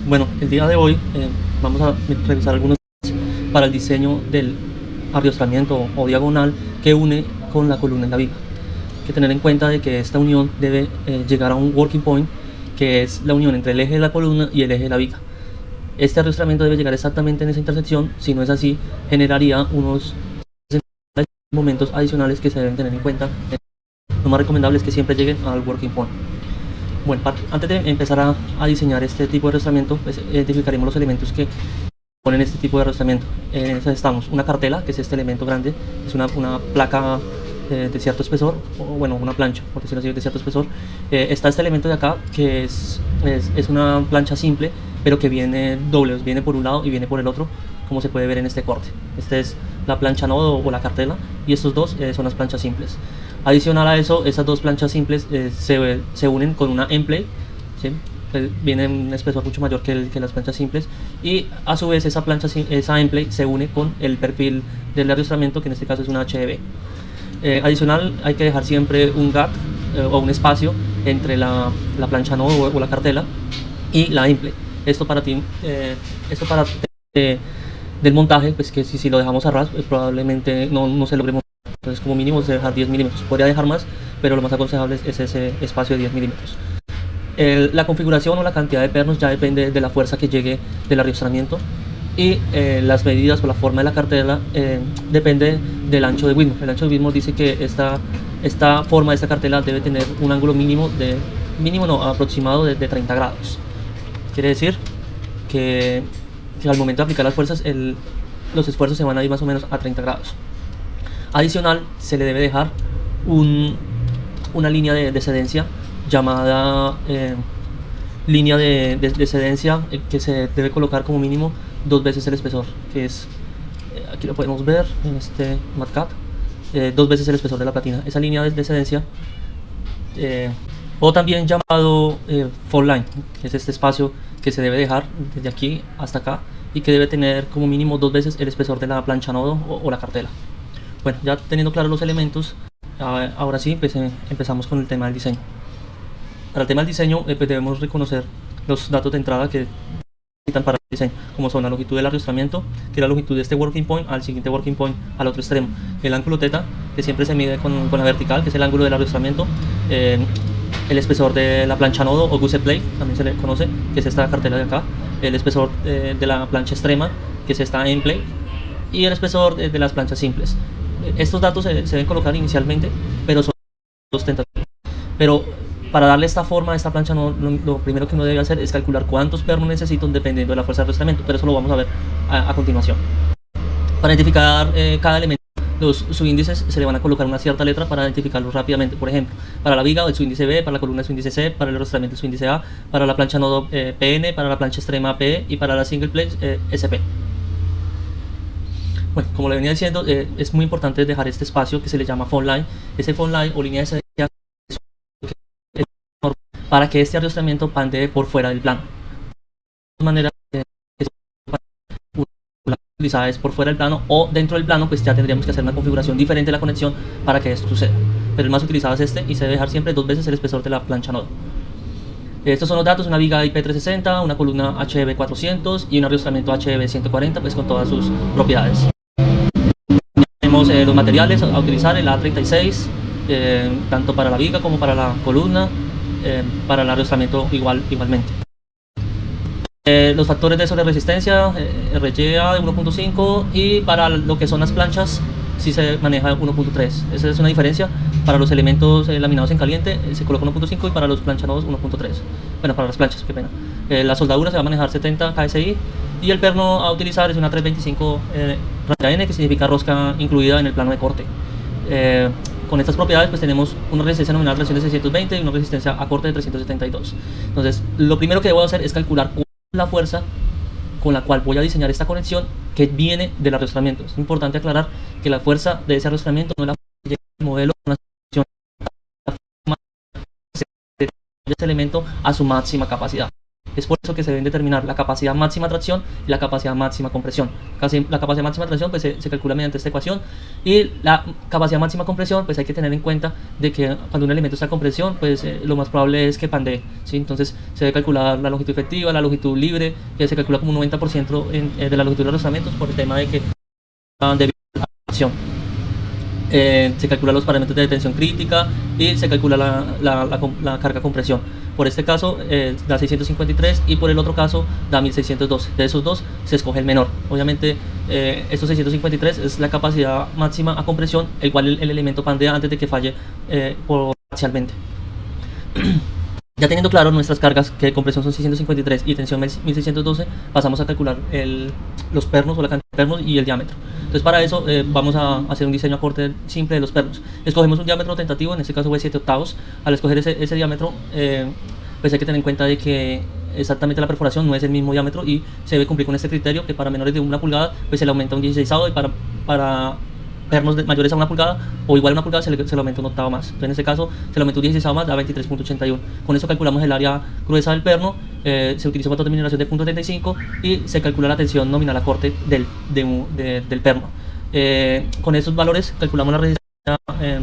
Bueno, el día de hoy vamos a revisar algunos para el diseño del arriostramiento o diagonal que une con la columna en la viga. Hay que tener en cuenta de que esta unión debe llegar a un working point, que es la unión entre el eje de la columna y el eje de la viga. Este arriostramiento debe llegar exactamente en esa intersección. Si no es así, generaría unos momentos adicionales que se deben tener en cuenta. Lo más recomendable es que siempre lleguen al working point. Bueno, antes de empezar a diseñar este tipo de arrastramiento, pues identificaremos los elementos que ponen este tipo de arrastramiento. En esa estamos una cartela, que es este elemento grande, es una placa de cierto espesor, o bueno, una plancha, por decirlo así, de cierto espesor. Está este elemento de acá, que es una plancha simple, pero que viene doble, viene por un lado y viene por el otro, como se puede ver en este corte. Esta es la plancha nodo o la cartela, y estos dos son las planchas simples. Adicional a eso, esas dos planchas simples se unen con una end plate, ¿sí? Viene un espesor mucho mayor que las planchas simples, y a su vez esa end plate se une con el perfil del arriostramiento, que en este caso es una HDB. Adicional, hay que dejar siempre un gap o un espacio entre la plancha nodo o la cartela y la end plate. Esto para del montaje, pues que si lo dejamos a ras, pues probablemente no se logre montar. Entonces, como mínimo se dejar 10 milímetros. Podría dejar más, pero lo más aconsejable es ese espacio de 10 milímetros. La configuración o la cantidad de pernos ya depende de la fuerza que llegue del arriostramiento, y las medidas o la forma de la cartela depende del ancho de Whitmore. El ancho de Whitmore dice que esta forma de esta cartela debe tener un ángulo aproximado de 30 grados. Quiere decir que al momento de aplicar las fuerzas, los esfuerzos se van a ir más o menos a 30 grados. Adicional, se le debe dejar una línea de descedencia llamada línea de descedencia, que se debe colocar como mínimo 2 veces el espesor, que es, aquí lo podemos ver en este matcat, 2 veces el espesor de la platina. Esa línea de descedencia, o también llamado fall line, que es este espacio que se debe dejar desde aquí hasta acá, y que debe tener como mínimo 2 veces el espesor de la plancha nodo o la cartela. Bueno, ya teniendo claros los elementos, ahora sí pues, empezamos con el tema del diseño. Para el tema del diseño pues debemos reconocer los datos de entrada que necesitan para el diseño, como son la longitud del arriostramiento, que es la longitud de este working point al siguiente working point al otro extremo, el ángulo θ, que siempre se mide con la vertical, que es el ángulo del arriostramiento, el espesor de la plancha nodo o gusset plate, también se le conoce, que es esta cartela de acá, el espesor de la plancha extrema, que es esta end plate, y el espesor de las planchas simples. Estos datos se deben colocar inicialmente, pero son tentativos. Pero para darle esta forma a esta plancha, lo primero que uno debe hacer es calcular cuántos pernos necesito dependiendo de la fuerza de arrastramiento, pero eso lo vamos a ver a continuación. Para identificar cada elemento, los subíndices se le van a colocar una cierta letra para identificarlos rápidamente. Por ejemplo, para la viga el subíndice B, para la columna el subíndice C, para el arrastramiento el subíndice A, para la plancha nodo PN, para la plancha extrema P, y para la single plate SP. Bueno, como le venía diciendo, es muy importante dejar este espacio que se le llama fall line. Ese fall line o línea de descedencia para que este arriostramiento pandee por fuera del plano. De manera que utilizada es por fuera del plano, o dentro del plano pues ya tendríamos que hacer una configuración diferente de la conexión para que esto suceda. Pero el más utilizado es este, y se debe dejar siempre 2 veces el espesor de la plancha nodo. Estos son los datos: una viga IP360, una columna HB400 y un arriostramiento HB140, pues con todas sus propiedades. Tenemos los materiales a utilizar: el A36, tanto para la viga como para la columna, para el arriostramiento igualmente. Los factores de sobreresistencia, RGA de 1.5, y para lo que son las planchas sí se maneja 1.3. Esa es una diferencia. Para los elementos laminados en caliente se coloca 1.5, y para los planchanados 1.3. Bueno, para las planchas, qué pena. La soldadura se va a manejar 70 KSI, y el perno a utilizar es una 325 raya N, que significa rosca incluida en el plano de corte. Con estas propiedades pues tenemos una resistencia nominal de 620 y una resistencia a corte de 372. Entonces, lo primero que debo hacer es calcular cuál es la fuerza con la cual voy a diseñar esta conexión que viene del arriostramiento. Es importante aclarar que la fuerza de ese arriostramiento no es la fuerza que llega del modelo, de ese elemento a su máxima capacidad. Es por eso que se deben determinar la capacidad máxima de tracción y la capacidad máxima de compresión. La capacidad máxima de tracción pues, se calcula mediante esta ecuación, y la capacidad máxima de compresión pues hay que tener en cuenta de que cuando un elemento está en compresión pues lo más probable es que pandee, ¿sí? Entonces se debe calcular la longitud efectiva, la longitud libre, que se calcula como un 90% de la longitud de los rozamientos por el tema de que debido a la tracción. Se calculan los parámetros de tensión crítica y se calcula la carga compresión. Por este caso da 653 y por el otro caso da 1612. De esos dos se escoge el menor. Obviamente estos 653 es la capacidad máxima a compresión, el cual el elemento pandea antes de que falle parcialmente. Ya teniendo claro nuestras cargas, que de compresión son 653 y tensión 1612, pasamos a calcular los pernos o la cantidad de pernos y el diámetro. Entonces para eso vamos a hacer un diseño a corte simple de los pernos. Escogemos un diámetro tentativo, en este caso fue 7 octavos. Al escoger ese diámetro, pues hay que tener en cuenta de que exactamente la perforación no es el mismo diámetro y se debe cumplir con este criterio, que para menores de 1 pulgada pues se le aumenta un 16avo, y para pernos mayores a 1 pulgada o igual a 1 pulgada se le aumenta un octavo más. Entonces en este caso se le aumenta un 16 más, da 23.81. Con eso calculamos el área gruesa del perno, se utiliza una terminación de 0.75 y se calcula la tensión nominal a corte del perno. Con esos valores calculamos la resistencia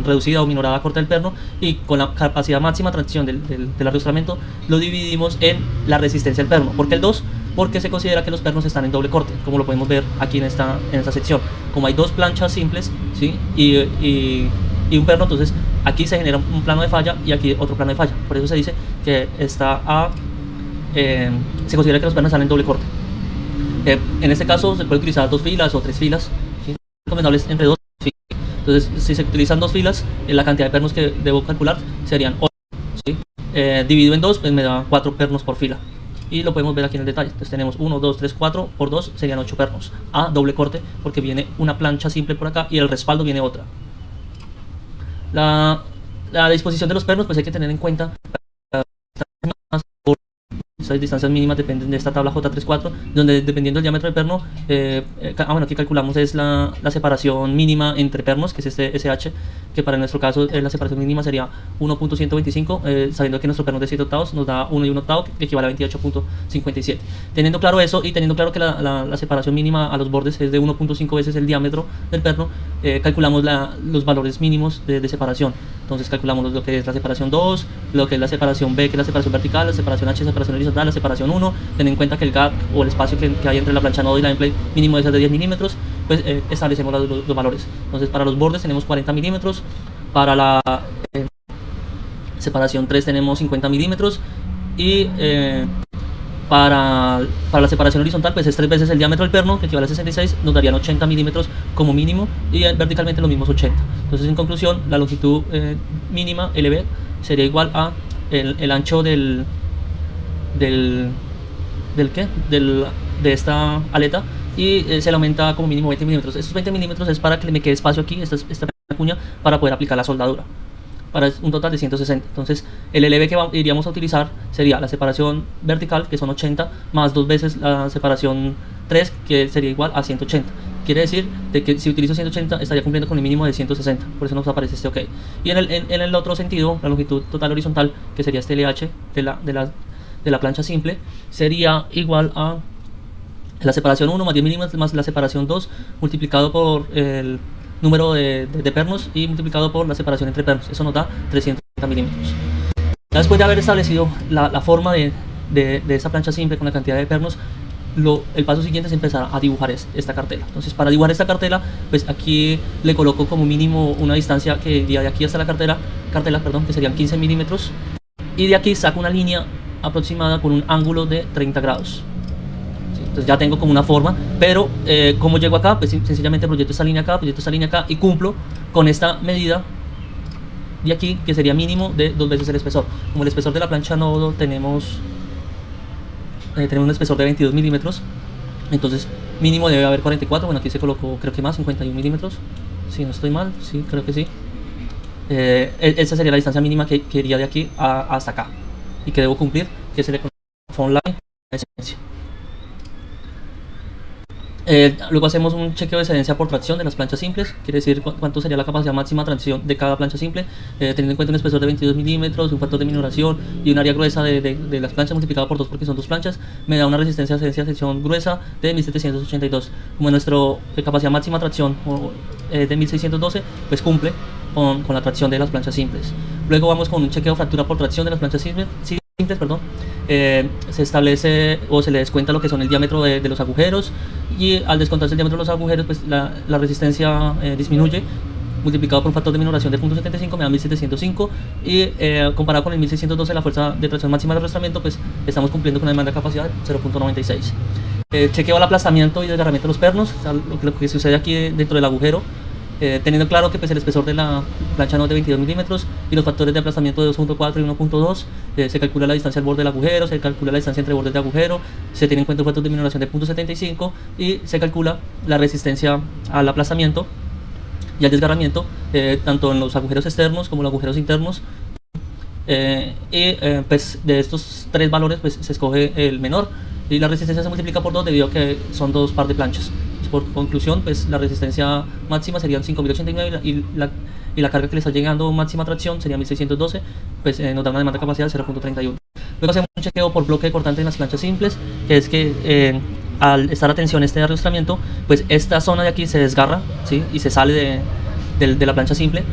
reducida o minorada a corte del perno, y con la capacidad máxima de tracción del arrastramiento lo dividimos en la resistencia del perno. ¿Por qué el 2? Porque se considera que los pernos están en doble corte, como lo podemos ver aquí en esta sección. Como hay dos planchas simples, ¿sí? y un perno, entonces aquí se genera un plano de falla y aquí otro plano de falla. Por eso se dice que se considera que los pernos están en doble corte. En este caso se puede utilizar 2 filas o 3 filas, ¿sí? Recomendables entre 2 filas. Entonces si se utilizan 2 filas, la cantidad de pernos que debo calcular serían 8, ¿sí? Dividido en 2 pues me da 4 pernos por fila, y lo podemos ver aquí en el detalle. Entonces tenemos 1, 2, 3, 4 por 2 serían 8 pernos a doble corte, porque viene una plancha simple por acá y el respaldo viene otra. La disposición de los pernos pues hay que tener en cuenta esas distancias mínimas dependen de esta tabla J34, donde dependiendo del diámetro del perno, bueno, aquí calculamos es la separación mínima entre pernos, que es este SH, que para nuestro caso la separación mínima sería 1.125, sabiendo que nuestro perno de 7 octavos nos da 1 y 1 octavo, que equivale a 28.57. Teniendo claro eso y teniendo claro que la separación mínima a los bordes es de 1.5 veces el diámetro del perno, calculamos los valores mínimos de separación. Entonces calculamos lo que es la separación 2, lo que es la separación B, que es la separación vertical, la separación H, la separación horizontal, la separación 1, ten en cuenta que el gap o el espacio que hay entre la plancha nodo y la endplate mínimo es de 10 milímetros, pues establecemos los valores. Entonces para los bordes tenemos 40 milímetros, para la separación 3 tenemos 50 milímetros, y para la separación horizontal pues es 3 veces el diámetro del perno, que equivale a 66, nos darían 80 milímetros como mínimo, y verticalmente los mismos 80. Entonces en conclusión, la longitud mínima LB sería igual a el ancho de esta aleta, y se le aumenta como mínimo 20 milímetros. Estos 20 milímetros es para que me quede espacio aquí, esta cuña, para poder aplicar la soldadura, para un total de 160. Entonces el LB que iríamos a utilizar sería la separación vertical, que son 80, más 2 veces la separación 3, que sería igual a 180. Quiere decir de que si utilizo 180 estaría cumpliendo con el mínimo de 160, por eso nos aparece este OK. Y en el otro sentido, la longitud total horizontal, que sería este LH de la plancha simple, sería igual a la separación 1 más 10 milímetros más la separación 2 multiplicado por el número de pernos y multiplicado por la separación entre pernos. Eso nos da 330 milímetros. Ya después de haber establecido la forma de esta plancha simple con la cantidad de pernos, el paso siguiente es empezar a dibujar esta cartela. Entonces para dibujar esta cartela, pues aquí le coloco como mínimo una distancia que iría de aquí hasta la cartela, que serían 15 milímetros, y de aquí saco una línea aproximada con un ángulo de 30 grados. Entonces ya tengo como una forma, pero ¿cómo llego acá? Pues sencillamente proyecto esta línea acá y cumplo con esta medida de aquí, que sería mínimo de 2 veces el espesor. Como el espesor de la plancha nodo tenemos un espesor de 22 milímetros, entonces mínimo debe haber 44, bueno aquí se colocó creo que más, 51 milímetros, si no estoy mal, sí, creo que sí. Esa sería la distancia mínima que iría de aquí hasta acá, y que debo cumplir, que se le conoce phone line. Luego hacemos un chequeo de excedencia por tracción de las planchas simples, quiere decir cuánto sería la capacidad máxima de tracción de cada plancha simple, teniendo en cuenta un espesor de 22 milímetros, un factor de minoración y un área gruesa de las planchas multiplicado por 2 porque son dos planchas, me da una resistencia de excedencia de sección gruesa de 1782. Como nuestra capacidad máxima de tracción de 1612, pues cumple con la tracción de las planchas simples. Luego vamos con un chequeo fractura por tracción de las planchas simples, perdón. Se establece o se le descuenta lo que son el diámetro de los agujeros, y al descontarse el diámetro de los agujeros, pues la resistencia disminuye, multiplicado por un factor de minoración de 0.75 me da 1705, y comparado con el 1612, la fuerza de tracción máxima de arrastramiento, pues estamos cumpliendo con una demanda de capacidad de 0.96. Chequeo al aplastamiento y desgarramiento de los pernos, o sea, lo que sucede aquí dentro del agujero, teniendo claro que pues, el espesor de la plancha no es de 22 milímetros y los factores de aplastamiento de 2.4 y 1.2, se calcula la distancia al borde del agujero, se calcula la distancia entre bordes de agujero, se tiene en cuenta un factor de minoración de 0.75 y se calcula la resistencia al aplastamiento y al desgarramiento, tanto en los agujeros externos como en los agujeros internos. Pues de estos tres valores pues, se escoge el menor, y la resistencia se multiplica por 2 debido a que son dos par de planchas. Por conclusión, pues la resistencia máxima serían 5089 y la carga que le está llegando máxima tracción sería 1612, pues nos da una demanda de capacidad de 0.31. Luego hacemos un chequeo por bloque cortante en las planchas simples, que es que al estar a tensión este arrastramiento, pues esta zona de aquí se desgarra, ¿sí? Y se sale de la plancha simple.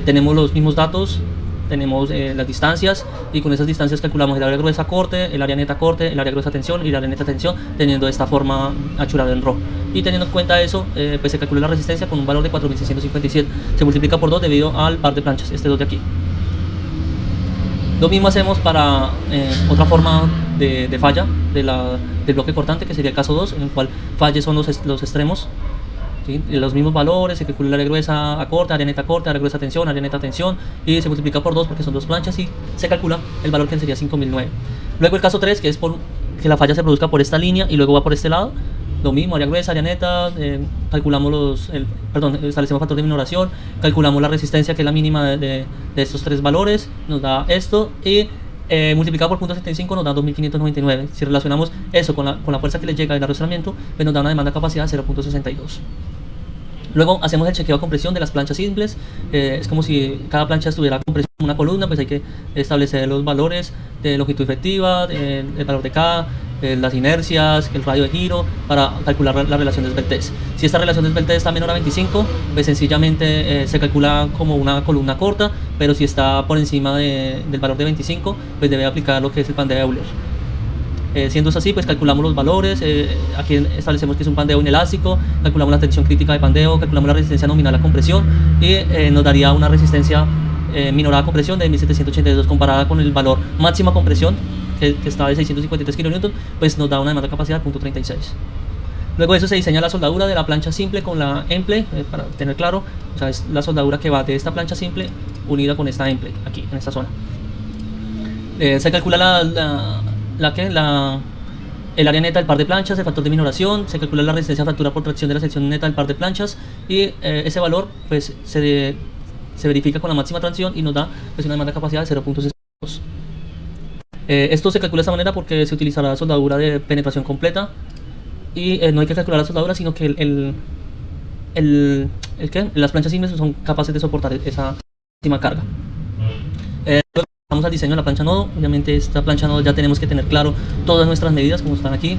Tenemos los mismos datos, tenemos las distancias, y con esas distancias calculamos el área gruesa corte, el área neta corte, el área gruesa tensión y el área neta tensión, teniendo esta forma achurada en RO. Y teniendo en cuenta eso, pues se calcula la resistencia con un valor de 4657, se multiplica por 2 debido al par de planchas, este 2 de aquí. Lo mismo hacemos para otra forma de falla del bloque cortante, que sería el caso 2, en el cual falles son los extremos. ¿Sí? Los mismos valores, se calcula el área gruesa a corte, área neta corte, área gruesa tensión, área neta tensión, y se multiplica por 2 porque son dos planchas, y se calcula el valor que sería 5009. Luego el caso 3, que es que la falla se produzca por esta línea y luego va por este lado. Lo mismo, área gruesa, área neta, calculamos establecemos factor de minoración, calculamos la resistencia, que es la mínima de estos tres valores, nos da esto, y multiplicado por 0.75 nos da 2599. Si relacionamos eso con la fuerza que le llega del arrastramiento, pues nos da una demanda de capacidad de 0.62. Luego hacemos el chequeo a compresión de las planchas simples. Es como si cada plancha estuviera compresión en una columna, pues hay que establecer los valores de longitud efectiva, el valor de K, las inercias, el radio de giro, para calcular la relación de esbeltez. Si esta relación de esbeltez está menor a 25, pues sencillamente se calcula como una columna corta, pero si está por encima del valor de 25, pues debe aplicar lo que es el pan de Euler. Siendo así, pues calculamos los valores, aquí establecemos que es un pandeo inelástico, calculamos la tensión crítica de pandeo, calculamos la resistencia nominal a compresión, y nos daría una resistencia minorada a compresión de 1782 comparada con el valor máxima compresión, que está de 653 kN, pues nos da una demanda de capacidad de 0.36. Luego de eso se diseña la soldadura de la plancha simple con la emple, para tener claro, o sea, es la soldadura que va de esta plancha simple unida con esta emple, aquí en esta zona. Se calcula el área neta del par de planchas, el factor de minoración, se calcula la resistencia a fractura por tracción de la sección neta del par de planchas, y ese valor pues se verifica con la máxima tracción y nos da pues, una demanda de capacidad de 0.62. Esto se calcula de esta manera porque se utilizará soldadura de penetración completa, y no hay que calcular la soldadura, sino que las planchas simples son capaces de soportar esa máxima carga. Luego vamos al diseño de la plancha nodo. Obviamente esta plancha nodo ya tenemos que tener claro todas nuestras medidas como están aquí,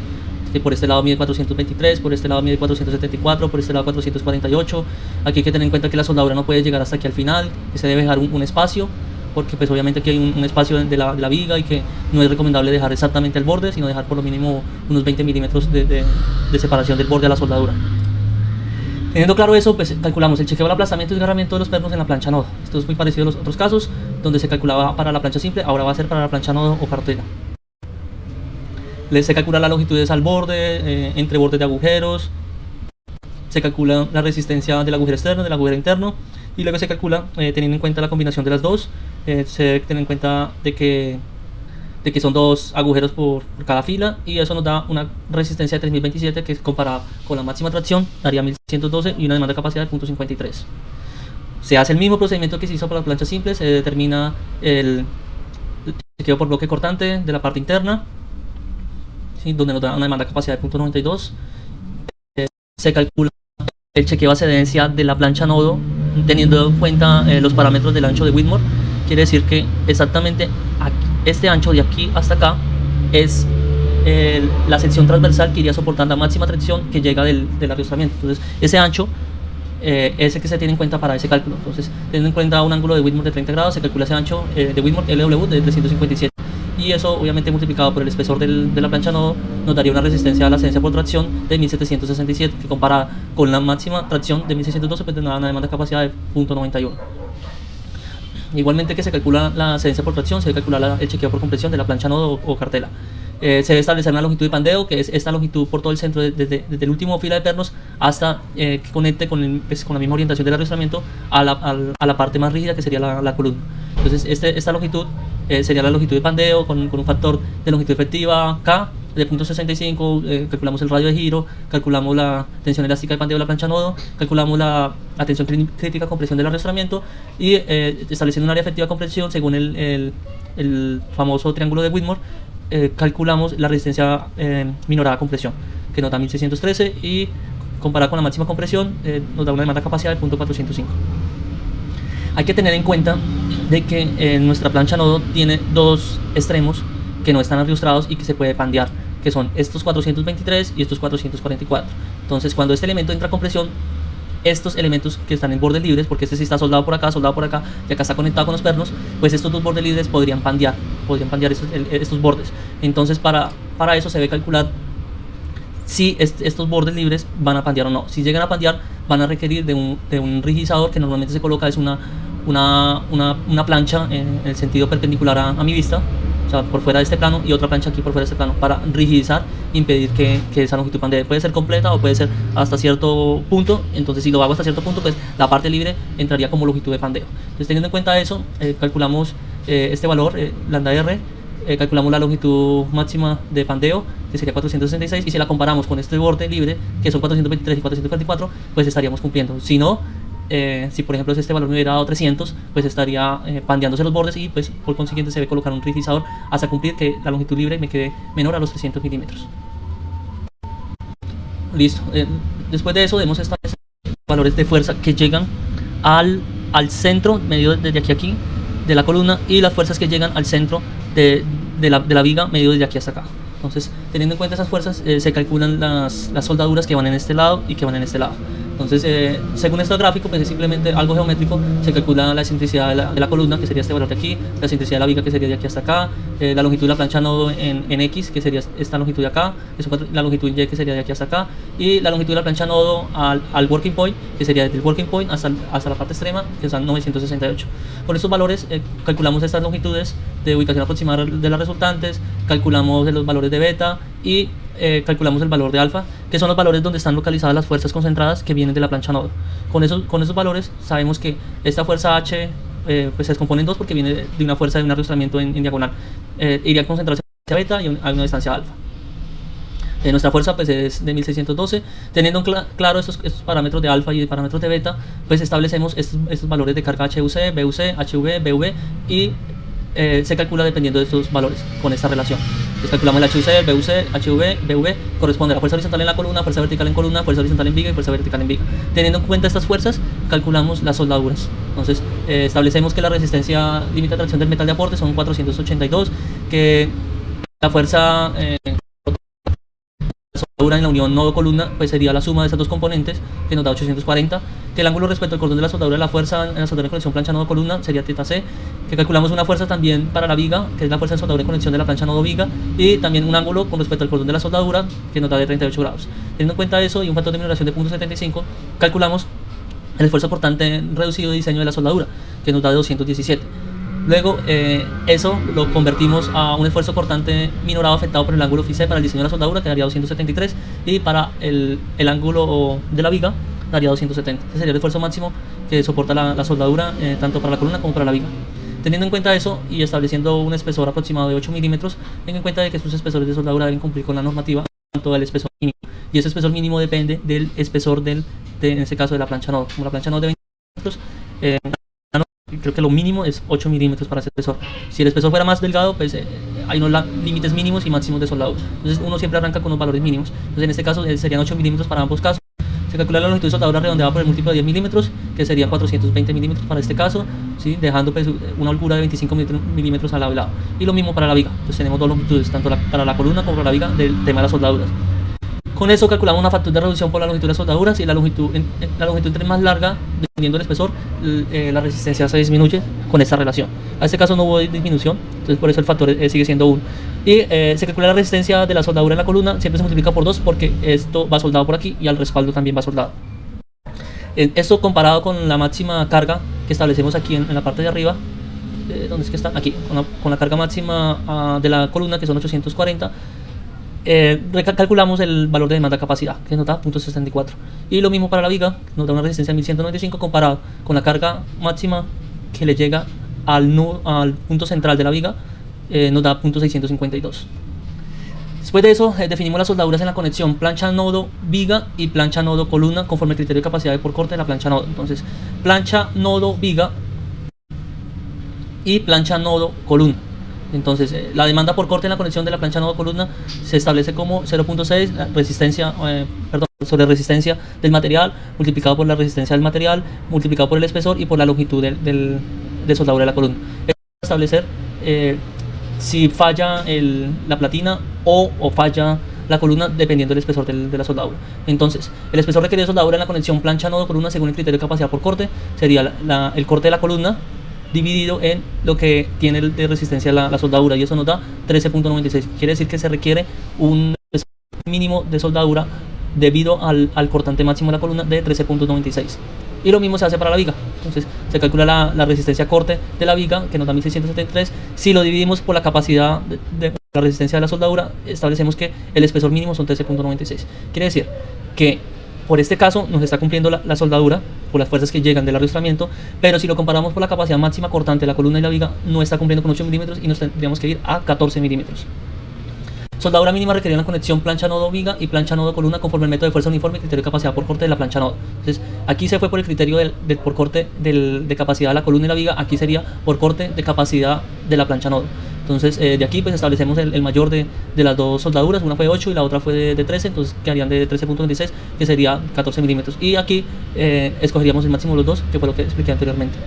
que por este lado mide 423, por este lado mide 474, por este lado 448. Aquí hay que tener en cuenta que la soldadura no puede llegar hasta aquí al final, que se debe dejar un espacio, porque pues obviamente aquí hay un espacio de la viga, y que no es recomendable dejar exactamente el borde, sino dejar por lo mínimo unos 20 milímetros de separación del borde a la soldadura. Teniendo claro eso, pues calculamos el chequeo del aplastamiento y desgarramiento de los pernos en la plancha nodo. Esto es muy parecido a los otros casos, donde se calculaba para la plancha simple, ahora va a ser para la plancha nodo o cartera. Se calcula las longitudes al borde, entre bordes de agujeros, se calcula la resistencia del agujero externo, del agujero interno, y luego se calcula, teniendo en cuenta la combinación de las dos, se debe tener en cuenta de que son dos agujeros por cada fila, y eso nos da una resistencia de 3027, que comparada con la máxima tracción daría 1112 y una demanda de capacidad de 0.53. Se hace el mismo procedimiento que se hizo para las planchas simples, se determina el chequeo por bloque cortante de la parte interna, ¿sí? Donde nos da una demanda de capacidad de 0.92. se calcula el chequeo de adherencia de la plancha nodo teniendo en cuenta los parámetros del ancho de Whitmore. Quiere decir que exactamente este ancho de aquí hasta acá es la sección transversal que iría soportando la máxima tracción que llega del arrastramiento. Entonces ese ancho es el que se tiene en cuenta para ese cálculo. Entonces, teniendo en cuenta un ángulo de Whitmore de 30 grados, se calcula ese ancho de Whitmore LW de 357. Y eso, obviamente, multiplicado por el espesor de la plancha nodo, nos daría una resistencia a la adherencia por tracción de 1767, que comparada con la máxima tracción de 1612, pues tendrá una demanda de capacidad de 0.91. Igualmente que se calcula la adherencia por tracción, se debe calcular el chequeo por compresión de la plancha nodo o cartela. Se debe establecer una longitud de pandeo, que es esta longitud por todo el centro, desde el último fila de pernos hasta que conecte con la misma orientación del arrastramiento a la parte más rígida, que sería la columna. Entonces esta longitud sería la longitud de pandeo con un factor de longitud efectiva K de 0.65, calculamos el radio de giro, calculamos la tensión elástica de pandeo de la plancha nodo, calculamos la tensión crítica de compresión del arrastramiento y estableciendo un área efectiva de compresión según el famoso triángulo de Whitmore. Calculamos la resistencia minorada a compresión, que nos da 1613, y comparada con la máxima compresión nos da una demanda de capacidad de 0.405. Hay que tener en cuenta de que nuestra plancha nodo tiene dos extremos que no están ariostrados y que se puede pandear, que son estos 423 y estos 444. Entonces, cuando este elemento entra a compresión, estos elementos que están en bordes libres, porque este sí está soldado por acá y acá está conectado con los pernos, pues estos dos bordes libres podrían pandear estos bordes. Entonces para eso se debe calcular si estos bordes libres van a pandear o no. Si llegan a pandear, van a requerir de un rigidizador, que normalmente se coloca es una plancha en el sentido perpendicular a mi vista, o sea, por fuera de este plano, y otra plancha aquí por fuera de este plano, para rigidizar e impedir que esa longitud pandee. Puede ser completa o puede ser hasta cierto punto. Entonces, si lo hago hasta cierto punto, pues la parte libre entraría como longitud de pandeo. Entonces, teniendo en cuenta eso, calculamos este valor, lambda R, calculamos la longitud máxima de pandeo, que sería 466, y si la comparamos con este borde libre, que son 423 y 444, pues estaríamos cumpliendo. Si no, si por ejemplo este valor me hubiera dado 300, pues estaría pandeándose los bordes, y pues por consiguiente se debe colocar un rigidizador hasta cumplir que la longitud libre me quede menor a los 300 milímetros. Listo. Después de eso debemos establecer valores de fuerza que llegan al centro, medio desde aquí a aquí, de la columna, y las fuerzas que llegan al centro de la viga, medio desde aquí hasta acá. Entonces, teniendo en cuenta esas fuerzas, se calculan las soldaduras que van en este lado y que van en este lado. Entonces, según este gráfico, pues es simplemente algo geométrico. Se calcula la excentricidad de la columna, que sería este valor de aquí, la excentricidad de la viga, que sería de aquí hasta acá, la longitud de la plancha nodo en X, que sería esta longitud de acá, la longitud en Y, que sería de aquí hasta acá, y la longitud de la plancha nodo al working point, que sería desde el working point hasta la parte extrema, que son 968. Con estos valores calculamos estas longitudes de ubicación aproximada de las resultantes, calculamos los valores de beta y calculamos el valor de alfa, que son los valores donde están localizadas las fuerzas concentradas que vienen de la plancha nodo. Con esos valores sabemos que esta fuerza H pues se descompone en dos, porque viene de una fuerza de un arrastramiento en diagonal. Iría a concentrarse a beta y a una distancia alfa. Nuestra fuerza pues es de 1612. Teniendo claro estos parámetros de alfa y de parámetros de beta, pues establecemos estos valores de carga HUC, BUC, HV, BV, y se calcula dependiendo de estos valores con esta relación. Entonces calculamos el HUC, el BUC, HV, BV, corresponde a la fuerza horizontal en la columna, fuerza vertical en columna, fuerza horizontal en viga y fuerza vertical en viga. Teniendo en cuenta estas fuerzas, calculamos las soldaduras. Entonces establecemos que la resistencia límite de tracción del metal de aporte son 482, que la fuerza soldadura en la unión nodo-columna pues sería la suma de esas dos componentes, que nos da 840, que el ángulo respecto al cordón de la soldadura de la fuerza en la soldadura de conexión plancha nodo-columna sería θc, que calculamos una fuerza también para la viga, que es la fuerza de soldadura de conexión de la plancha nodo-viga, y también un ángulo con respecto al cordón de la soldadura, que nos da de 38 grados. Teniendo en cuenta eso y un factor de minoración de 0.75, calculamos el esfuerzo portante reducido de diseño de la soldadura, que nos da de 217. Luego, eso lo convertimos a un esfuerzo cortante minorado afectado por el ángulo phi para el diseño de la soldadura, que daría 273, y para el ángulo de la viga daría 270. Ese sería el esfuerzo máximo que soporta la soldadura, tanto para la columna como para la viga. Teniendo en cuenta eso y estableciendo un espesor aproximado de 8 milímetros, tengan en cuenta de que sus espesores de soldadura deben cumplir con la normativa cuanto al espesor mínimo. Y ese espesor mínimo depende del espesor en este caso de la plancha nodo. Como la plancha nodo de 20 milímetros, creo que lo mínimo es 8 milímetros para ese espesor. Si el espesor fuera más delgado, pues hay unos límites mínimos y máximos de soldadura. Entonces uno siempre arranca con los valores mínimos. Entonces en este caso serían 8 milímetros para ambos casos. Se calcula la longitud de soldadura redondeada por el múltiplo de 10 milímetros, que sería 420 milímetros para este caso, ¿sí? Dejando pues, una holgura de 25 milímetros al lado y lado. Y lo mismo para la viga. Entonces tenemos dos longitudes, tanto para la columna como para la viga, del tema de las soldaduras. Con eso calculamos una factor de reducción por la longitud de las soldaduras, y la longitud entre más larga, dependiendo del espesor, la resistencia se disminuye con esta relación. A este caso no hubo disminución, entonces por eso el factor sigue siendo 1. Y se calcula la resistencia de la soldadura en la columna, siempre se multiplica por 2 porque esto va soldado por aquí y al respaldo también va soldado. Esto comparado con la máxima carga que establecemos aquí en la parte de arriba, ¿dónde es que está? Aquí, con la carga máxima de la columna, que son 840. Recalculamos el valor de demanda capacidad, que nos da 0.64, y lo mismo para la viga, nos da una resistencia de 1195 comparado con la carga máxima que le llega al punto central de la viga, nos da 0.652. Después de eso, definimos las soldaduras en la conexión plancha nodo viga y plancha nodo columna conforme al criterio de capacidad de por corte de la plancha nodo. Entonces, plancha nodo viga y plancha nodo columna. Entonces, la demanda por corte en la conexión de la plancha nodo columna se establece como 0.6 resistencia, sobre resistencia del material, multiplicado por la resistencia del material, multiplicado por el espesor y por la longitud de soldadura de la columna. Esto va a establecer si falla la platina o falla la columna, dependiendo del espesor de la soldadura. Entonces, el espesor requerido de soldadura en la conexión plancha nodo columna, según el criterio de capacidad por corte, sería el corte de la columna dividido en lo que tiene de resistencia la soldadura, y eso nos da 13.96. Quiere decir que se requiere un mínimo de soldadura debido al cortante máximo de la columna de 13.96. Y lo mismo se hace para la viga. Entonces se calcula la resistencia corte de la viga, que nos da 1673. Si lo dividimos por la capacidad de la resistencia de la soldadura, establecemos que el espesor mínimo son 13.96. Quiere decir que por este caso nos está cumpliendo la soldadura por las fuerzas que llegan del arriostramiento, pero si lo comparamos por la capacidad máxima cortante de la columna y la viga, no está cumpliendo con 8 milímetros y nos tendríamos que ir a 14 milímetros. Soldadura mínima requerida en la conexión plancha nodo viga y plancha nodo columna conforme al método de fuerza uniforme y criterio de capacidad por corte de la plancha nodo. Entonces aquí se fue por el criterio por corte de capacidad de la columna y la viga, aquí sería por corte de capacidad de la plancha nodo. Entonces de aquí pues establecemos el mayor de las dos soldaduras, una fue 8 y la otra fue de 13, entonces quedarían de 13.26, que sería 14 milímetros, y aquí escogeríamos el máximo de los dos, que fue lo que expliqué anteriormente.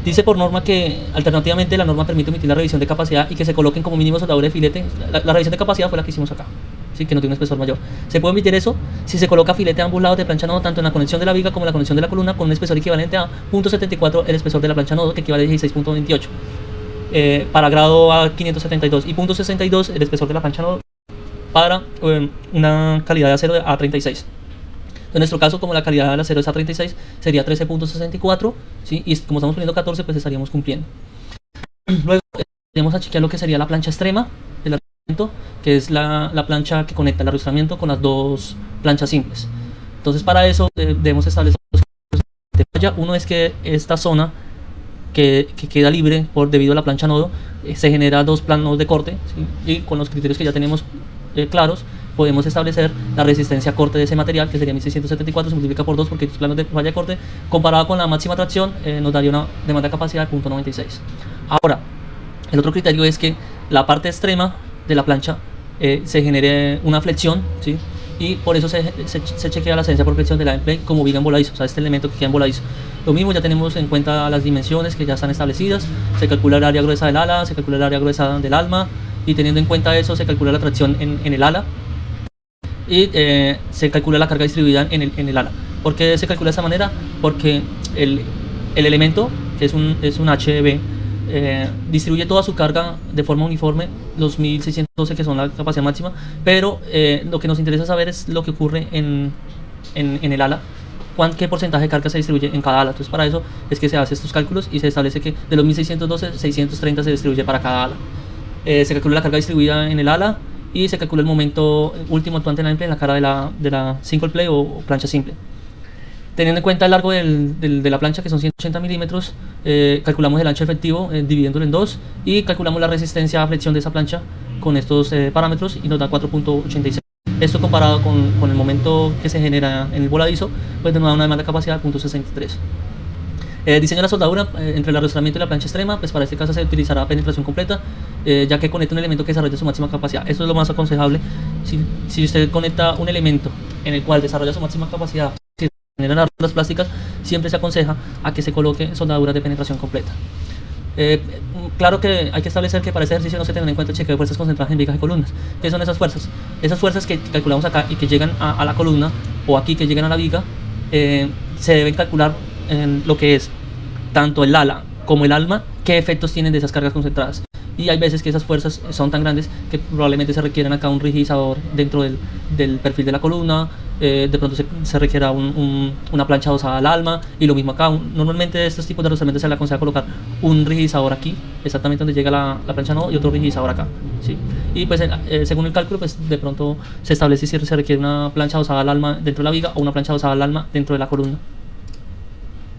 Dice por norma que alternativamente la norma permite omitir la revisión de capacidad y que se coloquen como mínimo soldadura de filete. La revisión de capacidad fue la que hicimos acá, ¿sí? Que no tiene un espesor mayor. Se puede omitir eso si se coloca filete a ambos lados de plancha nodo, tanto en la conexión de la viga como en la conexión de la columna, con un espesor equivalente a 0.74 el espesor de la plancha nodo, que equivale a 16.28. Para grado a 572, y 0.62 el espesor de la plancha nodo para una calidad de acero de A36. En nuestro caso, como la calidad del acero es A36, sería 13.64, ¿sí? Y como estamos poniendo 14, pues estaríamos cumpliendo. Luego vamos a chequear lo que sería la plancha extrema del arriostramiento, que es la plancha que conecta el arriostramiento con las dos planchas simples. Entonces, para eso debemos establecer dos criterios de falla. Uno es que esta zona que queda libre debido a la plancha nodo, se genera dos planos de corte, ¿sí? Y con los criterios que ya tenemos claros, podemos establecer la resistencia corte de ese material, que sería 1674, se multiplica por 2 porque estos planos de falla de corte, comparado con la máxima tracción, nos daría una demanda de capacidad de 0.96. Ahora, el otro criterio es que la parte extrema de la plancha se genere una flexión, ¿sí? Y por eso se chequea la ascendencia por flexión de la endplate como viga en voladizo, o sea, este elemento que queda en voladizo. Lo mismo, ya tenemos en cuenta las dimensiones que ya están establecidas, se calcula el área gruesa del ala, se calcula el área gruesa del alma, y teniendo en cuenta eso se calcula la tracción en el ala, y se calcula la carga distribuida en el ala. ¿Por qué se calcula de esta manera? Porque el elemento, que es un HB, distribuye toda su carga de forma uniforme, los 1612 que son la capacidad máxima, pero lo que nos interesa saber es lo que ocurre en el ala, qué porcentaje de carga se distribuye en cada ala. Entonces para eso es que se hacen estos cálculos y se establece que de los 1612, 630 se distribuye para cada ala. Se calcula la carga distribuida en el ala y se calcula el momento último actuante en la cara de la single play o plancha simple. Teniendo en cuenta el largo de la plancha, que son 180 milímetros, calculamos el ancho efectivo dividiéndolo en 2 y calculamos la resistencia a flexión de esa plancha con estos parámetros y nos da 4.86. Esto comparado con el momento que se genera en el voladizo, pues nos da una demanda de capacidad de 0.63. Diseño de la soldadura entre el arrastramiento y la plancha extrema, pues para este caso se utilizará penetración completa, ya que conecta un elemento que desarrolla su máxima capacidad. Esto es lo más aconsejable. Si usted conecta un elemento en el cual desarrolla su máxima capacidad generan armas plásticas, siempre se aconseja a que se coloque soldaduras de penetración completa. Claro que hay que establecer que para ese ejercicio no se tengan en cuenta el chequeo de fuerzas concentradas en vigas y columnas. ¿Qué son esas fuerzas? Esas fuerzas que calculamos acá y que llegan a la columna, o aquí que llegan a la viga, se deben calcular en lo que es tanto el ala como el alma, qué efectos tienen de esas cargas concentradas. Y hay veces que esas fuerzas son tan grandes que probablemente se requieren acá un rigidizador dentro del perfil de la columna, de pronto se requiera una plancha adosada al alma, y lo mismo acá. Normalmente estos tipos de rozamientos se le aconseja colocar un rigidizador aquí, exactamente donde llega la plancha nodo, y otro rigidizador acá, ¿sí? Y pues según el cálculo, pues de pronto se establece si se requiere una plancha adosada al alma dentro de la viga o una plancha adosada al alma dentro de la columna.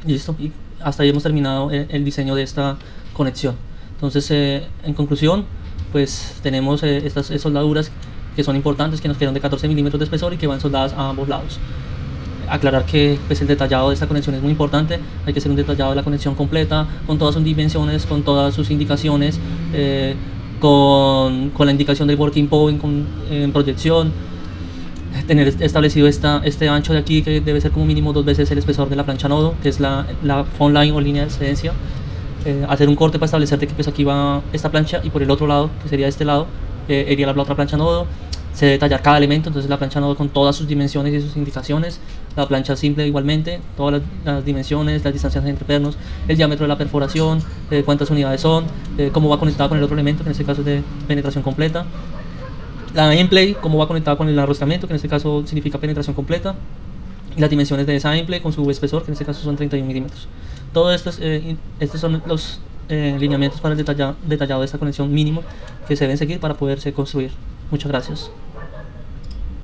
Listo, y hasta ahí hemos terminado el diseño de esta conexión. Entonces, en conclusión, pues tenemos estas soldaduras que son importantes, que nos quedan de 14 milímetros de espesor y que van soldadas a ambos lados. Aclarar que pues, el detallado de esta conexión es muy importante. Hay que hacer un detallado de la conexión completa, con todas sus dimensiones, con todas sus indicaciones, con la indicación del working point, en proyección. Tener establecido este ancho de aquí, que debe ser como mínimo 2 veces el espesor de la plancha nodo, que es la phone line o línea de excedencia. Hacer un corte para establecerte que pues aquí va esta plancha, y por el otro lado, que sería este lado, iría la otra plancha nodo. Se debe detallar cada elemento, entonces la plancha nodo con todas sus dimensiones y sus indicaciones, la plancha simple igualmente, todas las dimensiones, las distancias entre pernos, el diámetro de la perforación, cuántas unidades son, cómo va conectada con el otro elemento, que en este caso es de penetración completa, la endplay, cómo va conectada con el enroscamiento, que en este caso significa penetración completa, y las dimensiones de esa endplay con su espesor, que en este caso son 31 milímetros. Todos estos son los lineamientos para el detallado de esta conexión mínimo que se deben seguir para poderse construir. Muchas gracias.